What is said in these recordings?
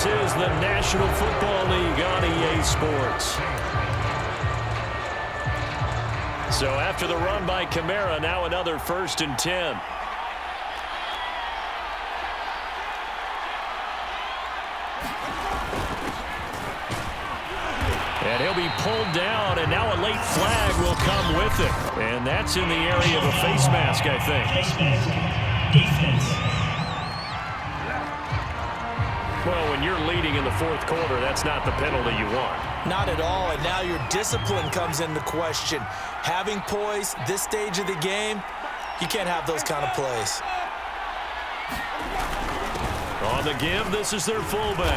This is the National Football League on EA Sports. So after the run by Kamara, now another 1st and 10. And he'll be pulled down, and now a late flag will come with it. And that's in the area of a face mask, I think. Face mask. Defense. Well, when you're leading in the 4th quarter, that's not the penalty you want. Not at all, and now your discipline comes into question. Having poise this stage of the game, you can't have those kind of plays. On the give, this is their fullback.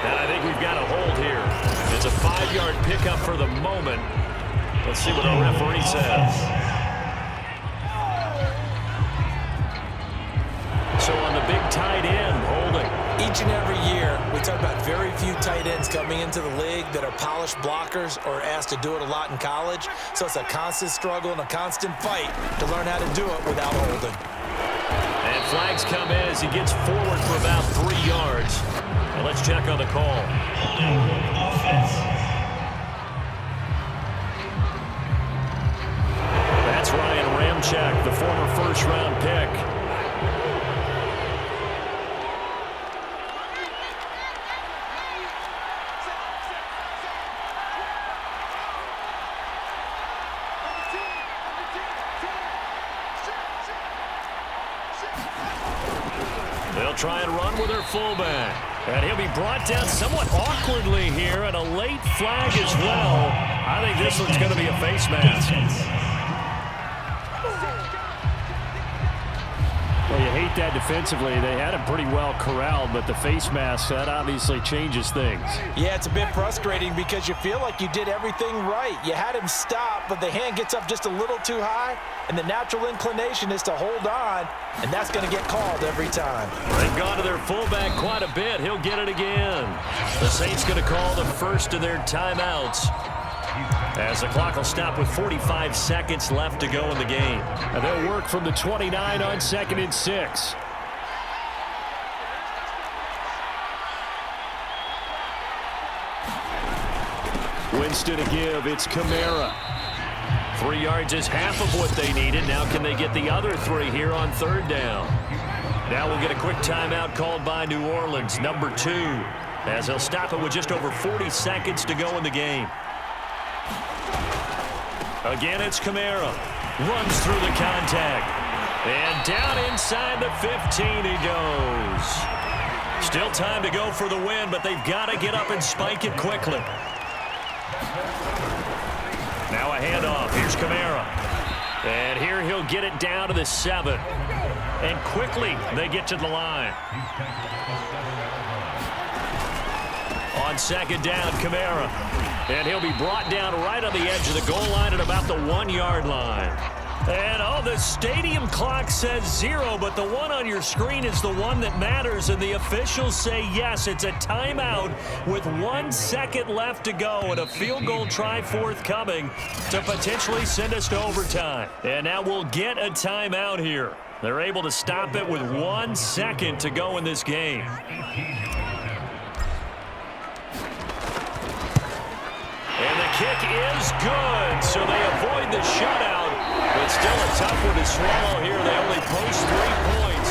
And I think we've got a hold here. It's a 5-yard pickup for the moment. Let's see what our referee says. So on the big tight end, holding. Each and every year, we talk about very few tight ends coming into the league that are polished blockers or asked to do it a lot in college. So it's a constant struggle and a constant fight to learn how to do it without holding. And flags come in as he gets forward for about 3 yards. And let's check on the call. Holding. Offense. That's Ryan Ramczyk, the former 1st-round pick. They'll try and run with their fullback. And he'll be brought down somewhat awkwardly here, and a late flag as well. I think this one's going to be a face mask. Well, you hate that defensively. They had him pretty well corralled, but the face mask, that obviously changes things. Yeah, it's a bit frustrating because you feel like you did everything right. You had him stop, but the hand gets up just a little too high, and the natural inclination is to hold on, and that's going to get called every time. They've gone to their fullback quite a bit. He'll get it again. The Saints going to call the first of their timeouts, as the clock will stop with 45 seconds left to go in the game. And they'll work from the 29 on 2nd and 6. Winston to give. It's Kamara. 3 yards is half of what they needed. Now can they get the other 3 here on 3rd down? Now we'll get a quick timeout called by New Orleans, number 2, as they'll stop it with just over 40 seconds to go in the game. Again, it's Kamara. Runs through the contact. And down inside the 15 he goes. Still time to go for the win, but they've got to get up and spike it quickly. Now a handoff. Here's Kamara. And here he'll get it down to the 7. And quickly they get to the line. On 2nd down, Kamara. And he'll be brought down right on the edge of the goal line at about the 1-yard line. And, the stadium clock says 0, but the one on your screen is the one that matters, and the officials say yes, it's a timeout with 1 second left to go and a field goal try forthcoming to potentially send us to overtime. And now we'll get a timeout here. They're able to stop it with 1 second to go in this game. And the kick is good, so they avoid the shutout, but still a tough one to swallow here. They only post 3 points.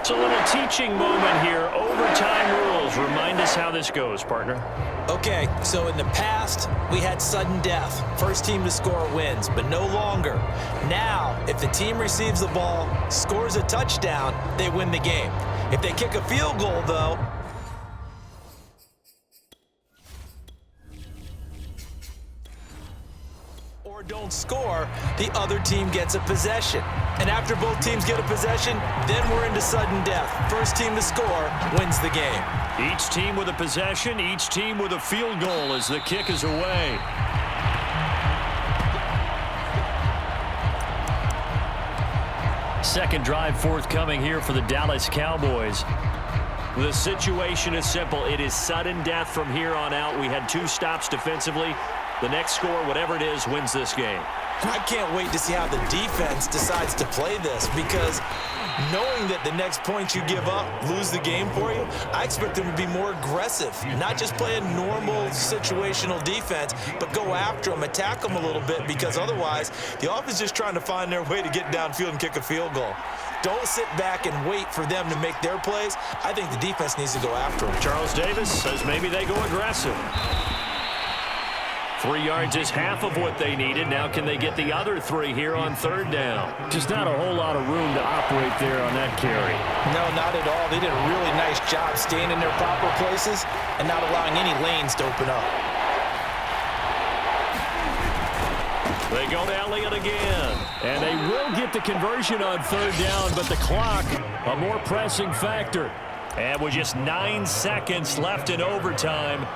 It's a little teaching moment here. Overtime rules. Remind us how this goes, partner. Okay, so in the past, we had sudden death. First team to score wins, but no longer. Now, if the team receives the ball, scores a touchdown, they win the game. If they kick a field goal, though, or don't score, the other team gets a possession. And after both teams get a possession, then we're into sudden death. First team to score wins the game. Each team with a possession, each team with a field goal as the kick is away. Second drive forthcoming here for the Dallas Cowboys. The situation is simple. It is sudden death from here on out. We had 2 stops defensively. The next score, whatever it is, wins this game. I can't wait to see how the defense decides to play this, because Knowing that the next point you give up, lose the game for you, I expect them to be more aggressive, not just play a normal situational defense, but go after them, attack them a little bit, because otherwise the offense is just trying to find their way to get downfield and kick a field goal. Don't sit back and wait for them to make their plays. I think the defense needs to go after them. Charles Davis says maybe they go aggressive. 3 yards is half of what they needed. Now can they get the other 3 here on 3rd down? Just not a whole lot of room to operate there on that carry. No, not at all. They did a really nice job staying in their proper places and not allowing any lanes to open up. They go to Elliott again. And they will get the conversion on 3rd down, but the clock, a more pressing factor. And with just 9 seconds left in overtime,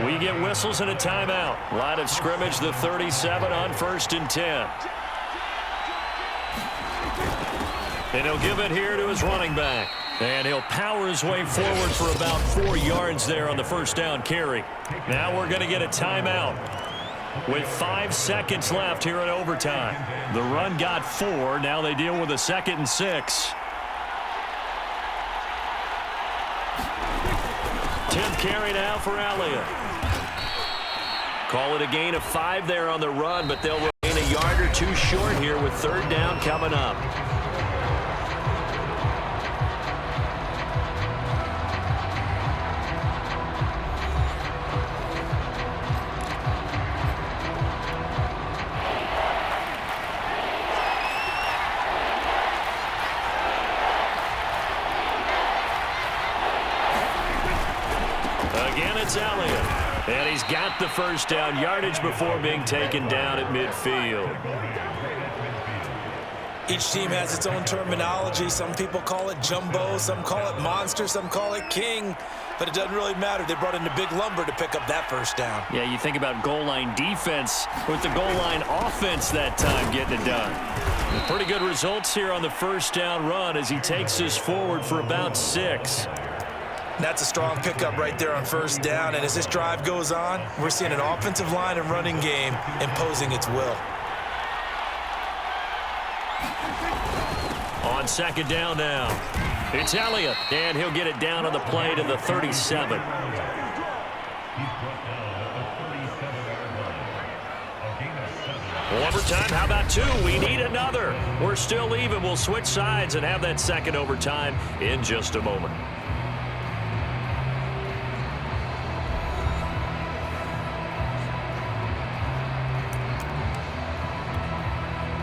we get whistles and a timeout. Line of scrimmage, the 37 on 1st and 10. And he'll give it here to his running back. And he'll power his way forward for about 4 yards there on the 1st down carry. Now we're going to get a timeout with 5 seconds left here in overtime. The run got 4. Now they deal with a 2nd and 6. 10th carry now for Elliott. Call it a gain of 5 there on the run, but they'll remain a yard or 2 short here with 3rd down coming up. Again, it's Elliott. And he's got the 1st down yardage before being taken down at midfield. Each team has its own terminology. Some people call it jumbo, some call it monster, some call it king. But it doesn't really matter. They brought in the big lumber to pick up that 1st down. Yeah, you think about goal line defense with the goal line offense that time getting it done. Pretty good results here on the 1st down run as he takes us forward for about 6. That's a strong pickup right there on 1st down. And as this drive goes on, we're seeing an offensive line and running game imposing its will. On 2nd down now, it's Elliott, and he'll get it down on the play to the 37. Overtime, how about 2? We need another. We're still even. We'll switch sides and have that 2nd overtime in just a moment.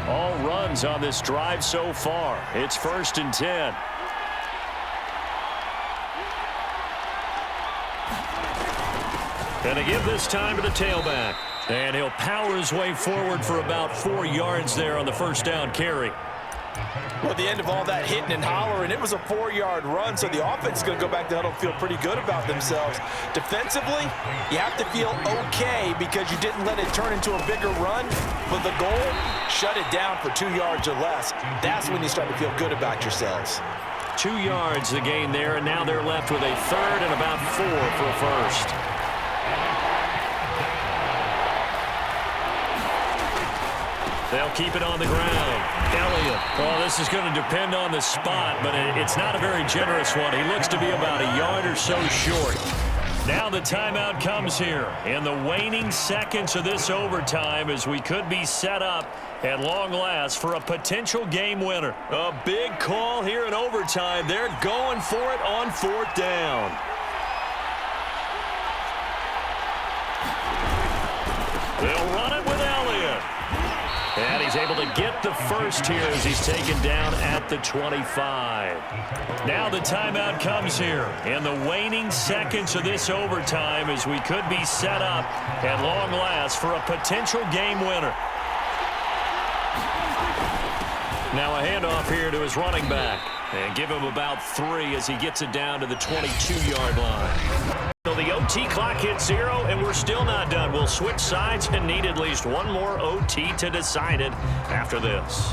All runs on this drive so far. It's 1st and 10. Gonna give this time to the tailback. And he'll power his way forward for about 4 yards there on the 1st down carry. Well, at the end of all that hitting and hollering, it was a 4-yard run, so the offense is going to go back to huddle and feel pretty good about themselves. Defensively, you have to feel okay because you didn't let it turn into a bigger run, but the goal, shut it down for 2 yards or less. That's when you start to feel good about yourselves. 2 yards the gain there, and now they're left with a 3rd and about 4 for a 1st. They'll keep it on the ground. Elliott. Well, this is going to depend on the spot, but it's not a very generous one. He looks to be about a yard or so short. Now the timeout comes here in the waning seconds of this overtime as we could be set up at long last for a potential game winner. A big call here in overtime. They're going for it on 4th down. They'll run it with Elliott. And he's able to get the 1st here as he's taken down at the 25. Now the timeout comes here in the waning seconds of this overtime as we could be set up at long last for a potential game winner. Now a handoff here to his running back. And give him about 3 as he gets it down to the 22-yard line. So the OT clock hits 0, and we're still not done. We'll switch sides and need at least one more OT to decide it after this.